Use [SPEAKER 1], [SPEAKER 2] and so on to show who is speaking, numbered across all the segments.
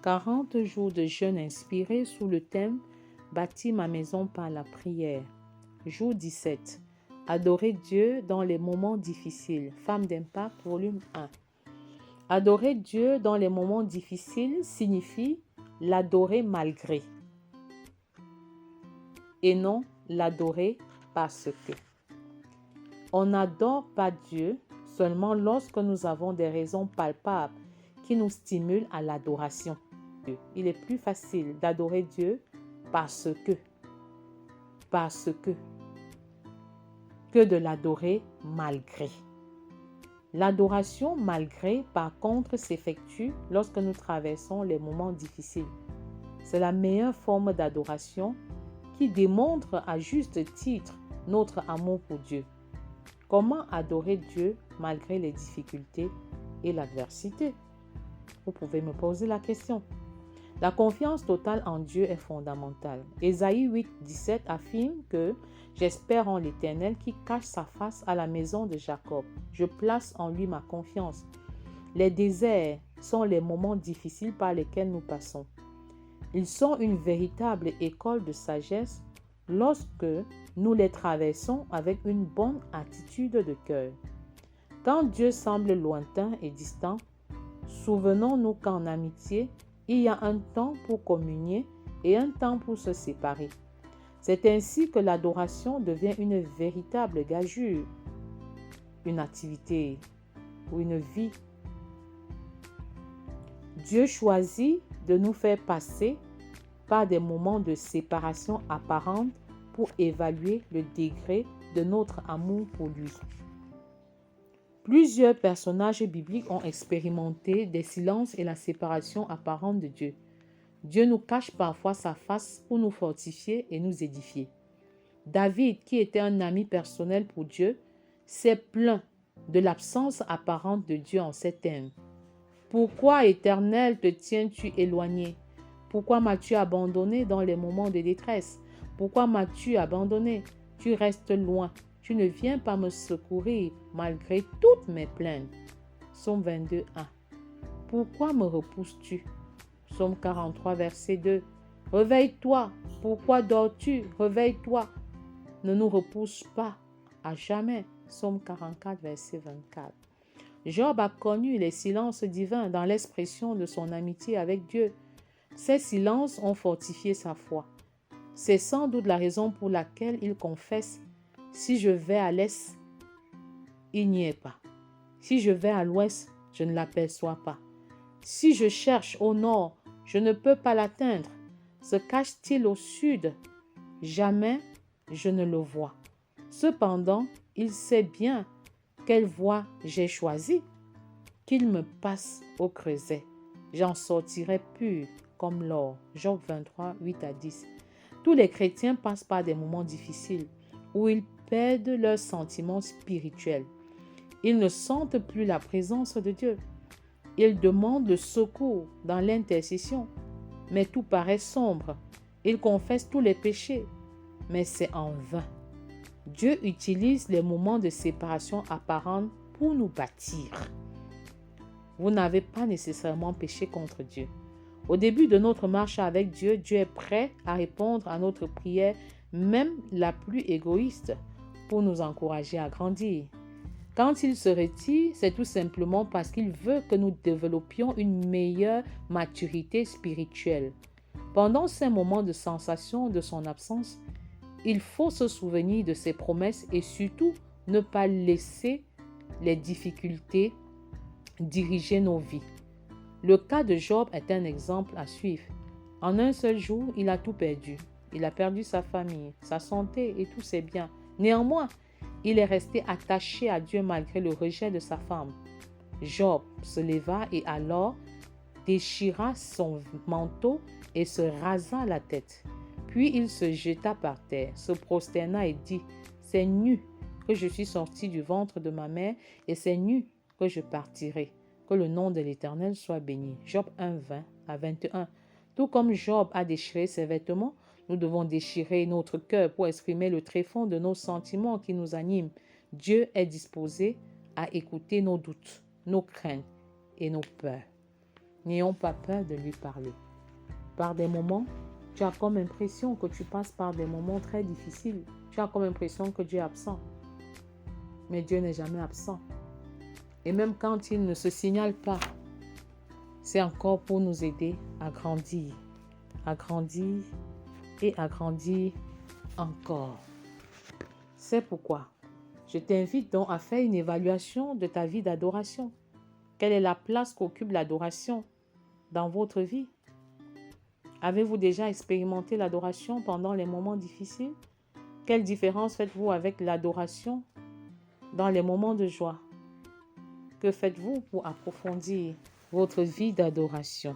[SPEAKER 1] 40 jours de jeûne inspirés sous le thème « Bâtis ma maison par la prière ». Jour 17. Adorer Dieu dans les moments difficiles. Femme d'impact, volume 1. Adorer Dieu dans les moments difficiles signifie l'adorer malgré et non l'adorer parce que. On n'adore pas Dieu seulement lorsque nous avons des raisons palpables qui nous stimulent à l'adoration. Il est plus facile d'adorer Dieu parce que de l'adorer malgré. L'adoration malgré, par contre, s'effectue lorsque nous traversons les moments difficiles. C'est la meilleure forme d'adoration qui démontre à juste titre notre amour pour Dieu. Comment adorer Dieu malgré les difficultés et l'adversité? Vous pouvez me poser la question. La confiance totale en Dieu est fondamentale. Ésaïe 8, 17 affirme que « J'espère en l'Éternel qui cache sa face à la maison de Jacob. Je place en lui ma confiance. » Les déserts sont les moments difficiles par lesquels nous passons. Ils sont une véritable école de sagesse lorsque nous les traversons avec une bonne attitude de cœur. Quand Dieu semble lointain et distant, souvenons-nous qu'en amitié, il y a un temps pour communier et un temps pour se séparer. C'est ainsi que l'adoration devient une véritable gageure, une activité ou une vie. Dieu choisit de nous faire passer par des moments de séparation apparente pour évaluer le degré de notre amour pour lui. Plusieurs personnages bibliques ont expérimenté des silences et la séparation apparente de Dieu. Dieu nous cache parfois sa face pour nous fortifier et nous édifier. David, qui était un ami personnel pour Dieu, s'est plaint de l'absence apparente de Dieu en ces termes. « Pourquoi, Éternel, te tiens-tu éloigné? Pourquoi m'as-tu abandonné dans les moments de détresse? Pourquoi m'as-tu abandonné? Tu restes loin. Tu ne viens pas me secourir malgré toutes mes plaintes. » Psaume 22, 1. « Pourquoi me repousses-tu? » Psaume 43, verset 2. « Réveille-toi. Pourquoi dors-tu? Réveille-toi. Ne nous repousse pas à jamais. » Psaume 44, verset 24. Job a connu les silences divins dans l'expression de son amitié avec Dieu. Ces silences ont fortifié sa foi. C'est sans doute la raison pour laquelle il confesse « Si je vais à l'est, il n'y est pas. Si je vais à l'ouest, je ne l'aperçois pas. Si je cherche au nord, je ne peux pas l'atteindre. Se cache-t-il au sud? Jamais je ne le vois. Cependant, il sait bien quelle voie j'ai choisie. Qu'il me passe au creuset. J'en sortirai pur comme l'or. » Job 23, 8 à 10. Tous les chrétiens passent par des moments difficiles où ils perdent leurs sentiments spirituels. Ils ne sentent plus la présence de Dieu. Ils demandent le secours dans l'intercession, mais tout paraît sombre. Ils confessent tous les péchés, mais c'est en vain. Dieu utilise les moments de séparation apparente pour nous bâtir. Vous n'avez pas nécessairement péché contre Dieu. Au début de notre marche avec Dieu, Dieu est prêt à répondre à notre prière, même la plus égoïste, pour nous encourager à grandir. Quand il se retire, c'est tout simplement parce qu'il veut que nous développions une meilleure maturité spirituelle. Pendant ces moments de sensation de son absence, il faut se souvenir de ses promesses et surtout ne pas laisser les difficultés diriger nos vies. Le cas de Job est un exemple à suivre. En un seul jour, il a tout perdu. Il a perdu sa famille, sa santé et tous ses biens. Néanmoins, il est resté attaché à Dieu malgré le rejet de sa femme. Job se leva et alors déchira son manteau et se rasa la tête. Puis il se jeta par terre, se prosterna et dit « C'est nu que je suis sorti du ventre de ma mère et c'est nu que je partirai. Que le nom de l'Éternel soit béni. » Job 1, 20 à 21. Tout comme Job a déchiré ses vêtements, nous devons déchirer notre cœur pour exprimer le tréfonds de nos sentiments qui nous animent. Dieu est disposé à écouter nos doutes, nos craintes et nos peurs. N'ayons pas peur de lui parler. Par des moments, tu as comme impression que tu passes par des moments très difficiles. Tu as comme impression que Dieu est absent. Mais Dieu n'est jamais absent. Et même quand il ne se signale pas, c'est encore pour nous aider à grandir et à grandir encore. C'est pourquoi je t'invite donc à faire une évaluation de ta vie d'adoration. Quelle est la place qu'occupe l'adoration dans votre vie? Avez-vous déjà expérimenté l'adoration pendant les moments difficiles? Quelle différence faites-vous avec l'adoration dans les moments de joie? Que faites-vous pour approfondir votre vie d'adoration?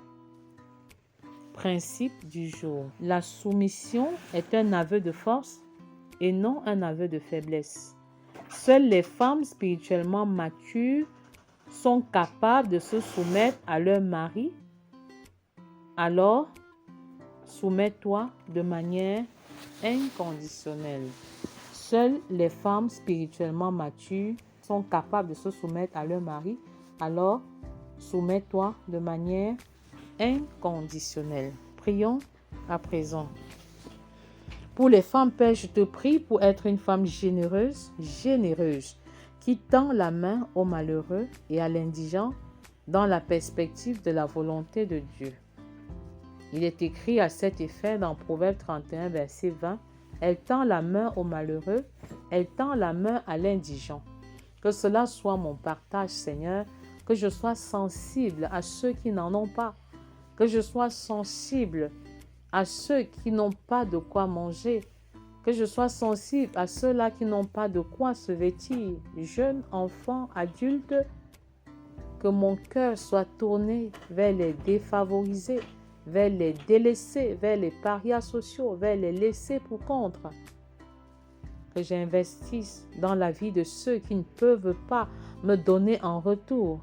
[SPEAKER 1] Principe du jour. La soumission est un aveu de force et non un aveu de faiblesse. Seules les femmes spirituellement matures sont capables de se soumettre à leur mari. Alors, soumets-toi de manière inconditionnelle. Seules les femmes spirituellement matures sont capables de se soumettre à leur mari. Alors, soumets-toi de manière inconditionnelle. Prions à présent. Pour les femmes, Père, je te prie pour être une femme généreuse, qui tend la main aux malheureux et à l'indigent dans la perspective de la volonté de Dieu. Il est écrit à cet effet dans Proverbe 31, verset 20, « Elle tend la main aux malheureux, elle tend la main à l'indigent. » Que cela soit mon partage, Seigneur, que je sois sensible à ceux qui n'en ont pas, que je sois sensible à ceux qui n'ont pas de quoi manger, que je sois sensible à ceux-là qui n'ont pas de quoi se vêtir, jeunes, enfants, adultes, que mon cœur soit tourné vers les défavorisés, vers les délaissés, vers les parias sociaux, vers les laissés pour compte. Que j'investisse dans la vie de ceux qui ne peuvent pas me donner en retour.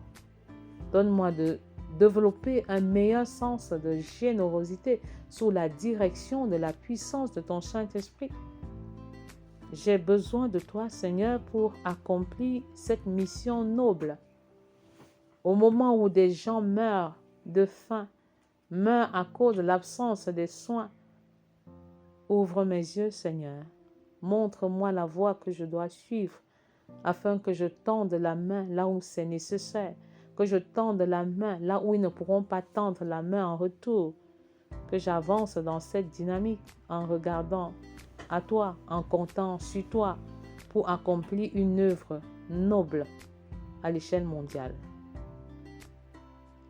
[SPEAKER 1] Donne-moi de développer un meilleur sens de générosité sous la direction de la puissance de ton Saint-Esprit. J'ai besoin de toi, Seigneur, pour accomplir cette mission noble. Au moment où des gens meurent de faim, meurent à cause de l'absence des soins, ouvre mes yeux, Seigneur. Montre-moi la voie que je dois suivre afin que je tende la main là où c'est nécessaire, que je tende la main là où ils ne pourront pas tendre la main en retour, que j'avance dans cette dynamique en regardant à toi, en comptant sur toi pour accomplir une œuvre noble à l'échelle mondiale.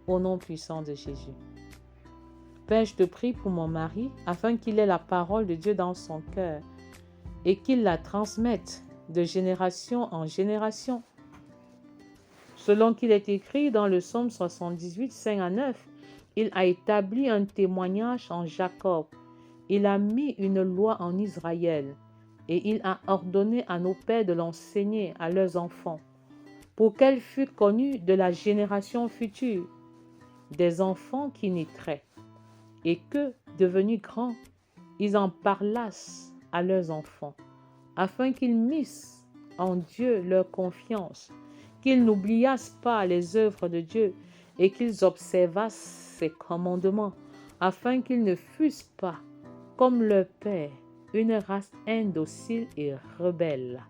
[SPEAKER 1] Au nom puissant de Jésus. Père, je te prie pour mon mari afin qu'il ait la parole de Dieu dans son cœur et qu'il la transmette de génération en génération. Selon qu'il est écrit dans le psaume 78, 5 à 9, il a établi un témoignage en Jacob. Il a mis une loi en Israël et il a ordonné à nos pères de l'enseigner à leurs enfants pour qu'elle fût connue de la génération future, des enfants qui naîtraient, et que, devenus grands, ils en parlassent à leurs enfants, afin qu'ils missent en Dieu leur confiance, qu'ils n'oubliassent pas les œuvres de Dieu et qu'ils observassent ses commandements, afin qu'ils ne fussent pas, comme leur père, une race indocile et rebelle,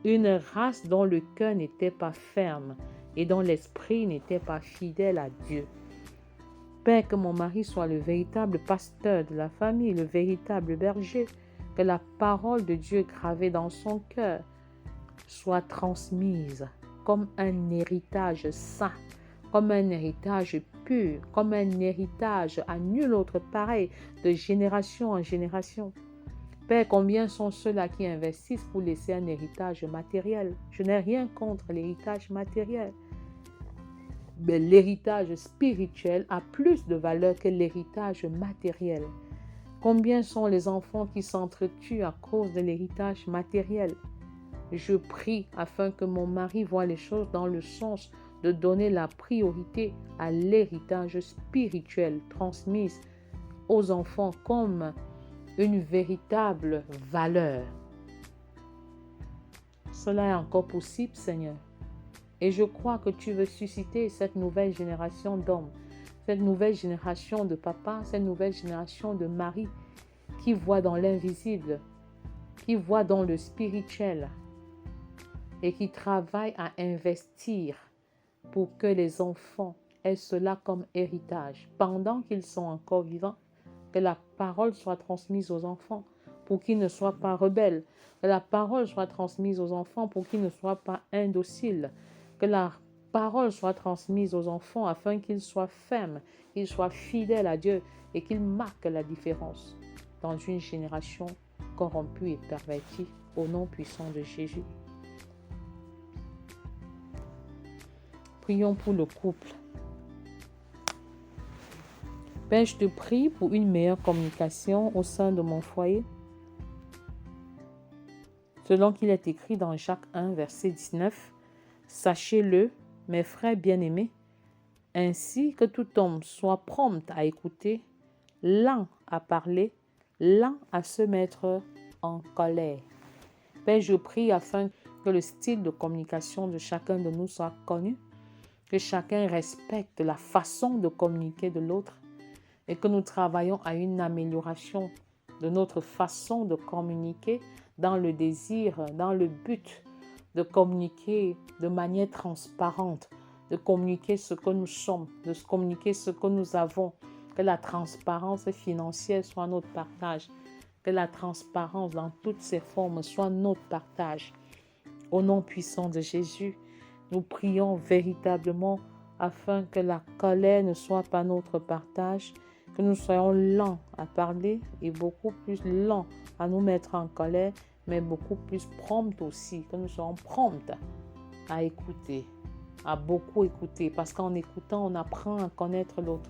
[SPEAKER 1] une race dont le cœur n'était pas ferme et dont l'esprit n'était pas fidèle à Dieu. Père, que mon mari soit le véritable pasteur de la famille, le véritable berger, que la parole de Dieu gravée dans son cœur soit transmise comme un héritage saint, comme un héritage pur, comme un héritage à nul autre pareil, de génération en génération. Père, combien sont ceux-là qui investissent pour laisser un héritage matériel? Je n'ai rien contre l'héritage matériel. Mais l'héritage spirituel a plus de valeur que l'héritage matériel. Combien sont les enfants qui s'entretuent à cause de l'héritage matériel? Je prie afin que mon mari voie les choses dans le sens de donner la priorité à l'héritage spirituel transmis aux enfants comme une véritable valeur. Cela est encore possible, Seigneur. Et je crois que tu veux susciter cette nouvelle génération d'hommes cette nouvelle génération de papas, cette nouvelle génération de maris qui voient dans l'invisible, qui voient dans le spirituel et qui travaillent à investir pour que les enfants aient cela comme héritage pendant qu'ils sont encore vivants, que la parole soit transmise aux enfants pour qu'ils ne soient pas rebelles, que la parole soit transmise aux enfants pour qu'ils ne soient pas indociles, que la parole soit transmise aux enfants afin qu'ils soient fermes, qu'ils soient fidèles à Dieu et qu'ils marquent la différence dans une génération corrompue et pervertie au nom puissant de Jésus. Prions pour le couple. Père, je te prie pour une meilleure communication au sein de mon foyer. Selon qu'il est écrit dans Jacques 1, verset 19, « Sachez-le, mes frères bien-aimés, ainsi que tout homme soit prompt à écouter, lent à parler, lent à se mettre en colère. » Père, je prie afin que le style de communication de chacun de nous soit connu, que chacun respecte la façon de communiquer de l'autre et que nous travaillons à une amélioration de notre façon de communiquer dans le désir, dans le but de communiquer de manière transparente, de communiquer ce que nous sommes, de communiquer ce que nous avons, que la transparence financière soit notre partage, que la transparence dans toutes ses formes soit notre partage. Au nom puissant de Jésus, nous prions véritablement afin que la colère ne soit pas notre partage, que nous soyons lents à parler et beaucoup plus lents à nous mettre en colère, mais beaucoup plus prompts aussi, que nous soyons prompts à écouter, à beaucoup écouter, parce qu'en écoutant, on apprend à connaître l'autre.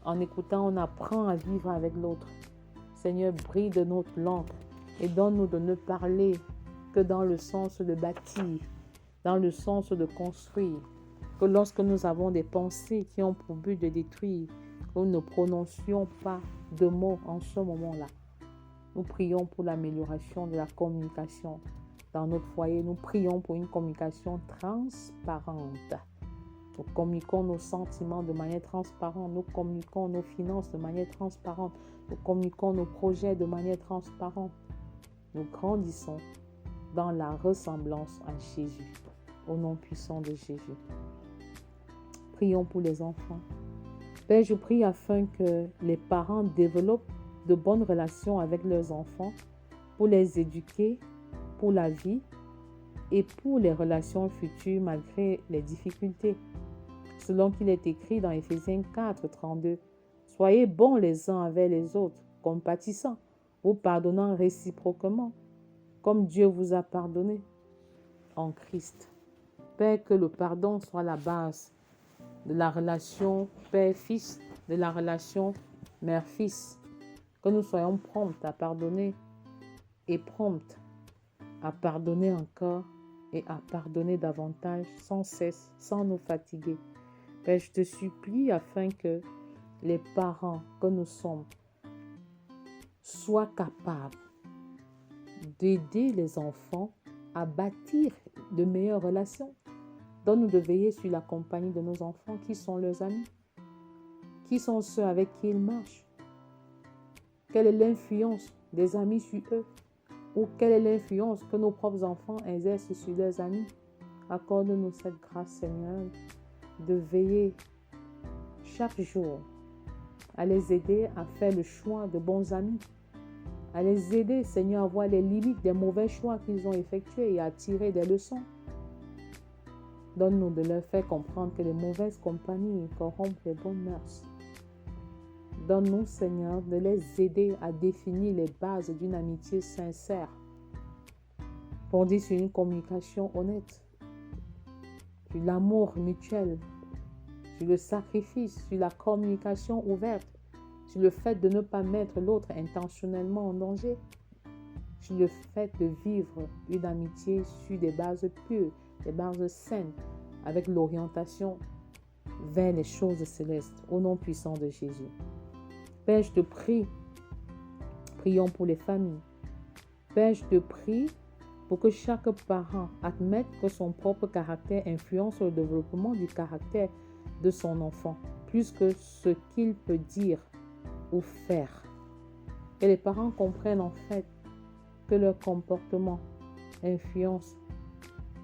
[SPEAKER 1] En écoutant, on apprend à vivre avec l'autre. Seigneur, brille de notre langue et donne-nous de ne parler que dans le sens de bâtir, dans le sens de construire, que lorsque nous avons des pensées qui ont pour but de détruire, que nous ne prononcions pas de mots en ce moment-là. Nous prions pour l'amélioration de la communication dans notre foyer. Nous prions pour une communication transparente. Nous communiquons nos sentiments de manière transparente. Nous communiquons nos finances de manière transparente. Nous communiquons nos projets de manière transparente. Nous grandissons dans la ressemblance à Jésus. Au nom puissant de Jésus. Prions pour les enfants. Père, je prie afin que les parents développent de bonnes relations avec leurs enfants pour les éduquer pour la vie et pour les relations futures malgré les difficultés. Selon qu'il est écrit dans Éphésiens 4, 32, « Soyez bons les uns avec les autres, compatissants, vous pardonnant réciproquement, comme Dieu vous a pardonné en Christ. » Père, que le pardon soit la base de la relation père-fils, de la relation mère-fils. Que nous soyons prompts à pardonner et prompts à pardonner encore et à pardonner davantage sans cesse, sans nous fatiguer. Père, je te supplie afin que les parents que nous sommes soient capables d'aider les enfants à bâtir de meilleures relations. Donne-nous de veiller sur la compagnie de nos enfants. Qui sont leurs amis? Qui sont ceux avec qui ils marchent? Quelle est l'influence des amis sur eux? Ou quelle est l'influence que nos propres enfants exercent sur leurs amis? Accorde-nous cette grâce, Seigneur, de veiller chaque jour à les aider à faire le choix de bons amis, à les aider, Seigneur, à voir les limites des mauvais choix qu'ils ont effectués et à tirer des leçons. Donne-nous de leur faire comprendre que les mauvaises compagnies corrompent les bonnes mœurs. Donne-nous, Seigneur, de les aider à définir les bases d'une amitié sincère, fondée sur une communication honnête, sur l'amour mutuel, sur le sacrifice, sur la communication ouverte, sur le fait de ne pas mettre l'autre intentionnellement en danger, sur le fait de vivre une amitié sur des bases pures, des bases saines, avec l'orientation vers les choses célestes, au nom puissant de Jésus. Père, je te prie, prions pour les familles. Père, je te prie pour que chaque parent admette que son propre caractère influence le développement du caractère de son enfant. plus que ce qu'il peut dire ou faire. Que les parents comprennent en fait que leur comportement influence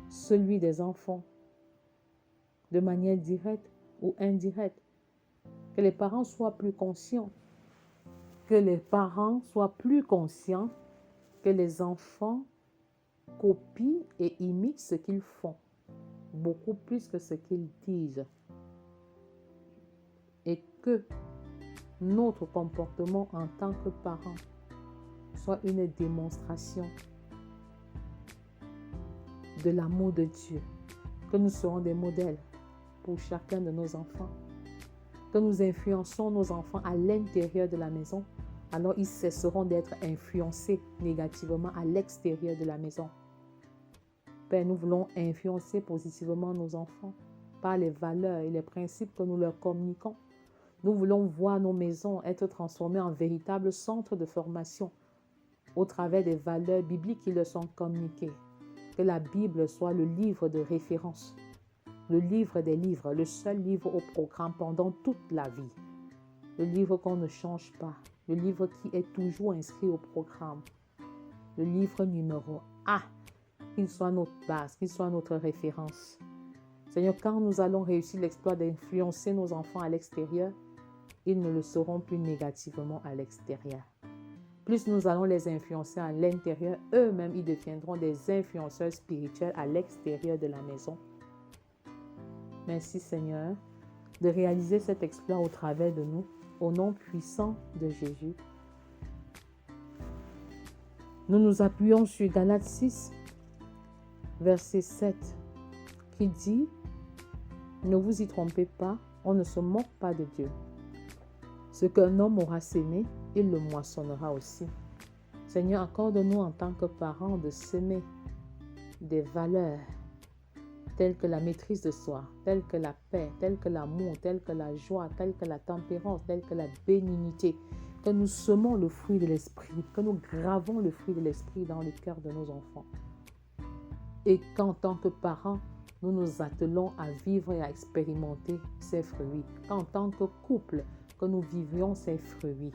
[SPEAKER 1] celui des enfants de manière directe ou indirecte. Que les parents soient plus conscients. Que les parents soient plus conscients que les enfants copient et imitent ce qu'ils font, beaucoup plus que ce qu'ils disent. Et que notre comportement en tant que parents soit une démonstration de l'amour de Dieu, que nous serons des modèles pour chacun de nos enfants, que nous influençons nos enfants à l'intérieur de la maison, alors ils cesseront d'être influencés négativement à l'extérieur de la maison. Père, nous voulons influencer positivement nos enfants par les valeurs et les principes que nous leur communiquons. Nous voulons voir nos maisons être transformées en véritables centres de formation au travers des valeurs bibliques qui leur sont communiquées. Que la Bible soit le livre de référence, le livre des livres, le seul livre au programme pendant toute la vie. Le livre qu'on ne change pas, le livre qui est toujours inscrit au programme. Le livre numéro 1, qu'il soit notre base, qu'il soit notre référence. Seigneur, quand nous allons réussir l'exploit d'influencer nos enfants à l'extérieur, ils ne le seront plus négativement à l'extérieur. Plus nous allons les influencer à l'intérieur, eux-mêmes, ils deviendront des influenceurs spirituels à l'extérieur de la maison. Merci Seigneur de réaliser cet exploit au travers de nous, au nom puissant de Jésus. Nous nous appuyons sur Galates 6, verset 7, qui dit « Ne vous y trompez pas, on ne se moque pas de Dieu. Ce qu'un homme aura sémé, il le moissonnera aussi. » Seigneur, accorde-nous en tant que parents de semer des valeurs telles que la maîtrise de soi, telles que la paix, telles que l'amour, telles que la joie, telles que la tempérance, telles que la bénignité. Que nous semons le fruit de l'esprit, que nous gravons le fruit de l'esprit dans le cœur de nos enfants. Et qu'en tant que parents, nous nous attelons à vivre et à expérimenter ces fruits. Qu'en tant que couple, que nous vivions ces fruits.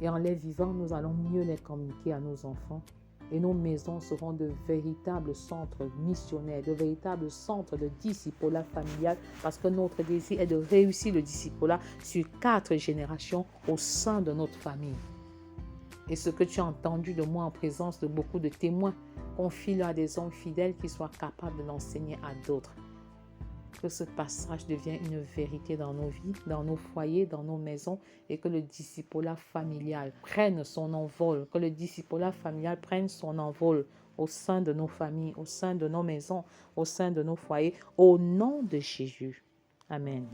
[SPEAKER 1] Et en les vivant, nous allons mieux les communiquer à nos enfants. Et nos maisons seront de véritables centres missionnaires, de véritables centres de discipolat familial, parce que notre désir est de réussir le discipolat sur 4 générations au sein de notre famille. Et ce que tu as entendu de moi en présence de beaucoup de témoins, confie-le à des hommes fidèles qui soient capables de l'enseigner à d'autres. Que ce passage devienne une vérité dans nos vies, dans nos foyers, dans nos maisons, et que le discipolat familial prenne son envol, que le discipolat familial prenne son envol au sein de nos familles, au sein de nos maisons, au sein de nos foyers, au nom de Jésus. Amen.